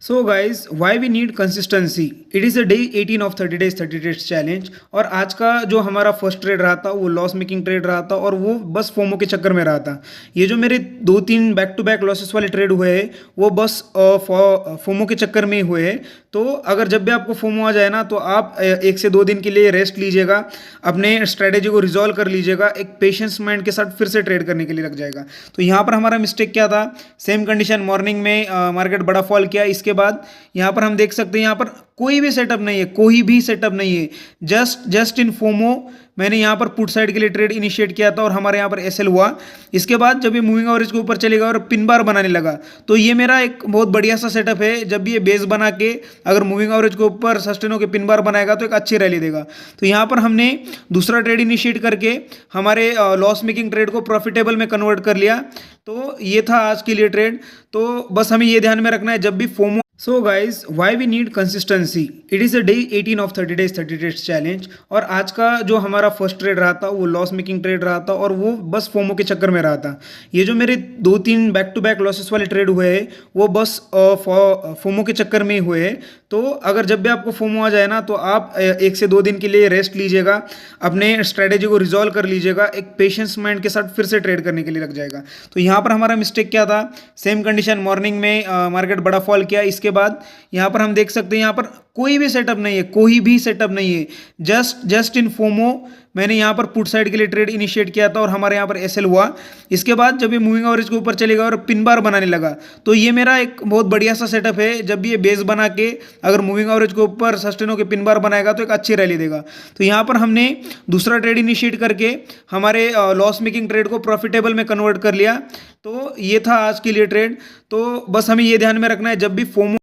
So guys why we need consistency. It is a day 18 of 30 days 30 days challenge. और आज का जो हमारा फर्स्ट ट्रेड रहा था वो लॉस मेकिंग ट्रेड रहा था और वो बस फोमो के चक्कर में रहा था। ये जो मेरे दो तीन बैक टू बैक लॉसेस वाले ट्रेड हुए हैं वो बस फोमो के चक्कर में ही हुए हैं। तो अगर जब भी आपको फोमो आ जाए ना तो आप 1 से 2 दिन के लिए रेस्ट लीजिएगा, अपने स्ट्रेटेजी को रिजॉल्व कर लीजिएगा, एक पेशेंस माइंड के साथ फिर से ट्रेड करने के लिए लग जाएगा। तो यहाँ पर हमारा मिस्टेक क्या था, सेम कंडीशन मॉर्निंग में मार्केट बड़ा फॉल किया, इसके बाद यहाँ पर हम देख सकते हैं यहाँ पर कोई भी सेटअप नहीं है, कोई भी सेटअप नहीं है। जस्ट इन फोमो मैंने यहाँ पर पुट साइड के लिए ट्रेड इनिशिएट किया था और हमारे यहाँ पर एसएल हुआ। इसके बाद जब ये मूविंग एवरेज के ऊपर चलेगा और पिन बार बनाने लगा तो ये मेरा एक बहुत बढ़िया सा सेटअप है। जब ये बेस बना के अगर मूविंग एवरेज के ऊपर सस्टेन होकर पिन बार बनाएगा तो एक अच्छी रैली देगा। तो यहाँ पर हमने दूसरा ट्रेड इनिशिएट करके हमारे लॉस मेकिंग ट्रेड को प्रॉफिटेबल में कन्वर्ट कर लिया। तो ये था आज के लिए ट्रेड। तो बस हमें ये ध्यान में रखना है जब भी FOMO. So guys why we need consistency. It is a day 18 of 30 days 30 days challenge. और आज का जो हमारा फर्स्ट ट्रेड रहा था वो लॉस मेकिंग ट्रेड रहा था और वो बस फोमो के चक्कर में रहा था। ये जो मेरे दो तीन बैक टू बैक लॉसेस वाले ट्रेड हुए हैं वो बस फोमो के चक्कर में ही हुए हैं। तो अगर जब भी आपको फोमो आ जाए ना तो आप 1 से 2 दिन के लिए रेस्ट लीजिएगा, अपने स्ट्रेटेजी को रिजॉल्व कर लीजिएगा, एक पेशेंस माइंड के साथ फिर से ट्रेड करने के लिए लग जाएगा। तो यहाँ पर हमारा मिस्टेक क्या था, सेम कंडीशन मॉर्निंग में मार्केट बड़ा फॉल किया, इसके बाद यहाँ पर हम देख सकते हैं यहाँ पर कोई भी सेटअप नहीं है, कोई भी सेटअप नहीं है। जस्ट इन फोमो मैंने यहाँ पर पुट साइड के लिए ट्रेड इनिशिएट किया था और हमारे यहाँ पर एसएल हुआ। इसके बाद जब ये मूविंग एवरेज के ऊपर चलेगा और पिन बार बनाने लगा तो ये मेरा एक बहुत बढ़िया सा सेटअप है। जब भी ये बेस बना के अगर मूविंग एवरेज के ऊपर सस्टेन होकर पिन बार बनाएगा तो एक अच्छी रैली देगा। तो यहाँ पर हमने दूसरा ट्रेड इनिशिएट करके हमारे लॉस मेकिंग ट्रेड को प्रॉफिटेबल में कन्वर्ट कर लिया। तो ये था आज के लिए ट्रेड। तो बस हमें ये ध्यान में रखना है जब भी फोमो